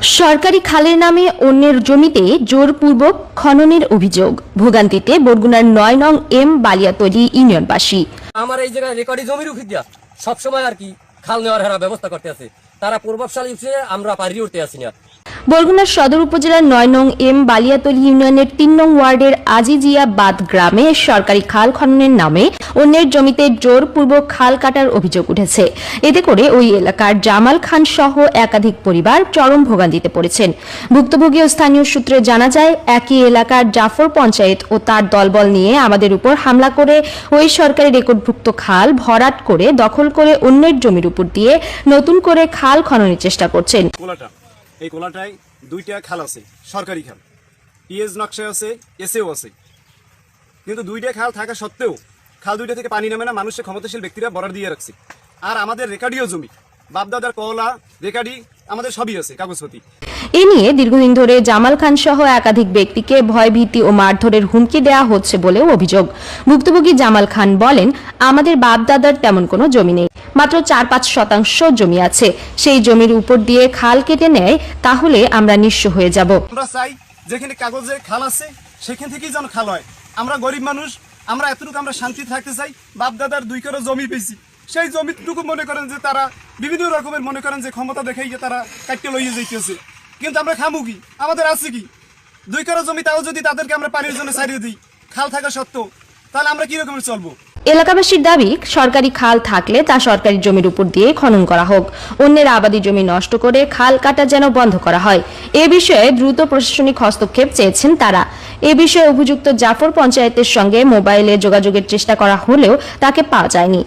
সরকারি খালের নামে অন্যের জমিতে জোরপূর্বক খননের অভিযোগ। ভোগান্তিতে বরগুনার ৯ নং এম বালিয়াতলী ইউনিয়নবাসী। আমার এই জায়গায় রেকর্ডি জমির উঠে দিয়া সবসময় আর কি খাল নেওয়ার হারা ব্যবস্থা করতে আছে, তারা প্রভাবশালী হিসেবে আমরা পারি উঠতে আসি না। বরগুনার সদর উপজেলার ৯ নং এম বালিয়াতলী ইউনিয়নের ৩ নং ওয়ার্ডের আজিজিয়াবাদ গ্রামে সরকারি খাল খননের নামে অন্যের জমিতে জোরপূর্বক খাল কাটার অভিযোগ উঠেছে। এতে করে ওই এলাকার জামাল খান সহ একাধিক পরিবার চরম ভোগান্তিতে পড়েছেন। ভুক্তভোগী ও স্থানীয় সূত্রে জানা যায়, একই এলাকার জাফর পঞ্চায়েত ও তার দলবল নিয়ে আমাদের উপর হামলা করে ওই সরকারি রেকর্ডভুক্ত খাল ভরাট করে দখল করে অন্যের জমির উপর দিয়ে নতুন করে খাল খননের চেষ্টা করছেন। এই কোলাটায় দুইটা খাল আছে, সরকারি খাল, পিএস নকশা আছে, এসএও আছে, কিন্তু দুইটা খাল থাকা সত্ত্বেও খাল দুইটা থেকে পানি নামে না, মানুষের ক্ষমতাশীল ব্যক্তিরা বর্ডার দিয়ে রাখছে। আর আমাদের রেকার্ডিও জমি, বাপদাদার কলা রেকার্ডি আমাদের সবই আছে, কাগজপত্র। এ নিয়ে দীর্ঘদিন ধরে জামাল খান সহ একাধিক ব্যক্তিকে ভয়ভীতি ও মারধরের হুমকি দেওয়া হচ্ছে বলেও অভিযোগ। ভুক্তভোগী জামাল খান বলেন, আমাদের বাপদাদার তেমন কোনো জমি নেই, মাত্র ৪-৫ শতাংশ জমি আছে। সেই জমির উপর দিয়ে খাল কেটে নেয়, তাহলে আমরা নিঃস্ব হয়ে যাব। আমরা চাই যেখানে কাগজে খাল আছে সেখান থেকেই যেন খাল হয়। আমরা গরিব মানুষ, আমরা এতটুকু আমরা শান্তি থাকতে চাই। বাপদাদার 2 একর জমি পেয়েছি, সেই জমিটুকু মনে করেন যে তারা বিভিন্ন রকমের মনে করেন যে ক্ষমতা দেখাই যে তারা কাটতে লইয়ে যাইতেছে, কিন্তু আমরা খামু কি? আমাদের আছে কি? 2 একর জমি, তাও যদি তাদেরকে আমরা পানির জন্য ছাড়িয়ে দিই খাল থাকা সত্ত্বেও, তাহলে আমরা কি রকমের চলবো? এলাকাবাসীর দাবি, সরকারি খাল থাকলে তা সরকারি জমির উপর দিয়ে খনন করা হোক, অন্যের আবাদি জমি নষ্ট করে খাল কাটা যেন বন্ধ করা হয়। এ বিষয়ে দ্রুত প্রশাসনিক হস্তক্ষেপ চেয়েছেন তারা। এ বিষয়ে অভিযুক্ত জাফর পঞ্চায়েতের সঙ্গে মোবাইলে যোগাযোগের চেষ্টা করা হলেও তাকে পাওয়া যায়নি।